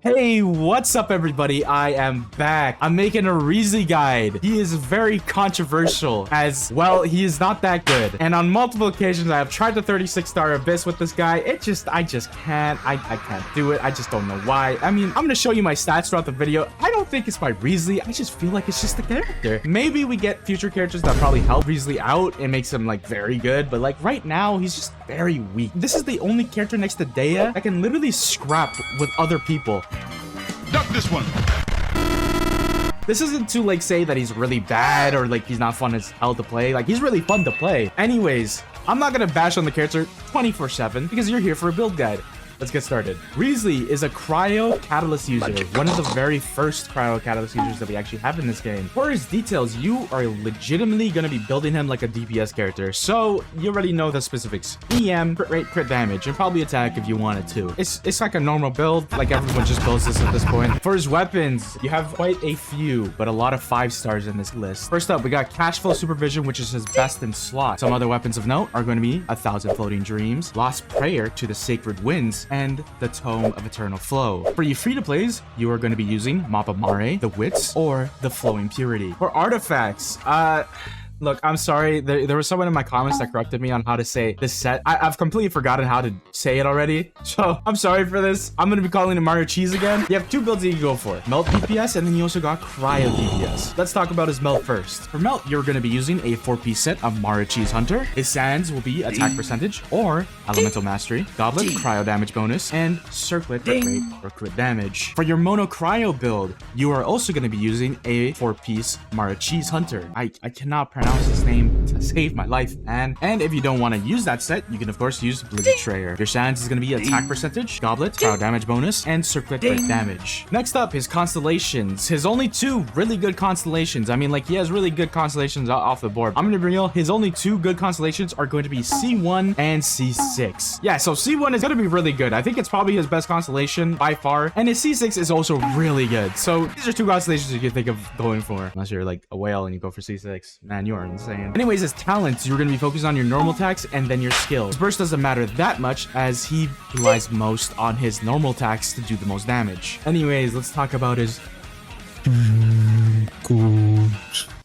Hey, what's up everybody? I am back. I'm making a Wriothesley guide. He is very controversial as, well, he is not that good. And on multiple occasions, I have tried the 36-star Abyss with this guy. I just can't. I can't do it. I just don't know why. I mean, I'm going to show you my stats throughout the video. I don't think it's my Wriothesley. I just feel like it's just the character. Maybe we get future characters that probably help Wriothesley out and makes him like very good. But like right now, he's just very weak. This is the only character next to Dea that can literally scrap with other people. Duck this one. This isn't to like say that he's really bad or like he's not fun as hell to play. Like he's really fun to play. Anyways, I'm not gonna bash on the character 24/7 because you're here for a build guide. Let's get started. Wriothesley is a cryo catalyst user, one of the very first cryo catalyst users that we actually have in this game. For his details, you are legitimately going to be building him like a DPS character, so you already know the specifics. EM, crit rate, crit damage, and probably attack if you wanted to. It's like a normal build, like everyone just builds this at this point. For his weapons, you have quite a few, but a lot of 5 stars in this list. First up, we got Cash Flow Supervision, which is his best in slot. Some other weapons of note are going to be 1,000 Floating Dreams, Lost Prayer to the Sacred Winds, and the Tome of Eternal Flow. For you free-to-plays, you are going to be using Mappa Mare, the Wits, or the Flowing Purity. For artifacts, look, I'm sorry. There was someone in my comments that corrected me on how to say this set. I've completely forgotten how to say it already. So I'm sorry for this. I'm going to be calling it Mario Cheese again. You have 2 builds that you can go for. Melt DPS, and then you also got Cryo DPS. Let's talk about his Melt first. For Melt, you're going to be using a 4-piece set of Mario Cheese Hunter. His sands will be attack percentage or Elemental Mastery, Goblet, Cryo damage bonus, and Circlet crit rate or crit damage. For your Mono Cryo build, you are also going to be using a 4-piece Mario Cheese Hunter. I cannot pronounce his name to save my life, man. And if you don't want to use that set, you can of course use Blue Betrayer. Your sands is going to be attack percentage, Goblet, cryo damage bonus, and Circlet crit damage. Next up, his constellations. His only 2 really good constellations. I mean, like, he has really good constellations off the board. I'm going to be real. His only 2 good constellations are going to be C1 and C6. Yeah, so C1 is going to be really good. I think it's probably his best constellation by far. And his C6 is also really good. So these are 2 constellations you can think of going for. Unless you're like a whale and you go for C6. Man, you are insane. Anyways, his talents, you're going to be focused on your normal attacks and then your skills. His burst doesn't matter that much as he relies most on his normal attacks to do the most damage. Anyways, let's talk about his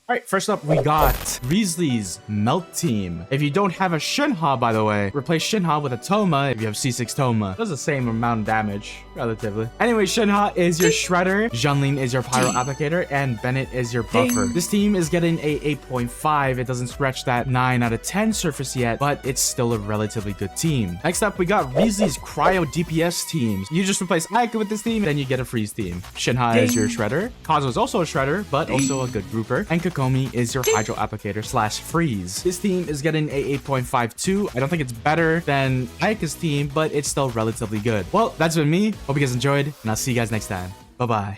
Alright, first up, we got Wriothesley's Melt Team. If you don't have a Shinha, by the way, replace Shinha with a Toma if you have C6 Toma. Does the same amount of damage, relatively. Anyway, Shinha is your Shredder, Junling is your Pyro Applicator, and Bennett is your Buffer. This team is getting a 8.5. It doesn't scratch that 9 out of 10 surface yet, but it's still a relatively good team. Next up, we got Wriothesley's Cryo DPS teams. You just replace Aika with this team, then you get a Freeze team. Shinha is your Shredder. Kazo is also a Shredder, but also a good grouper. And Komi is your Hydro Applicator / Freeze. This team is getting a 8.52. I don't think it's better than Aika's team, but it's still relatively good. Well, that's been me. Hope you guys enjoyed, and I'll see you guys next time. Bye-bye.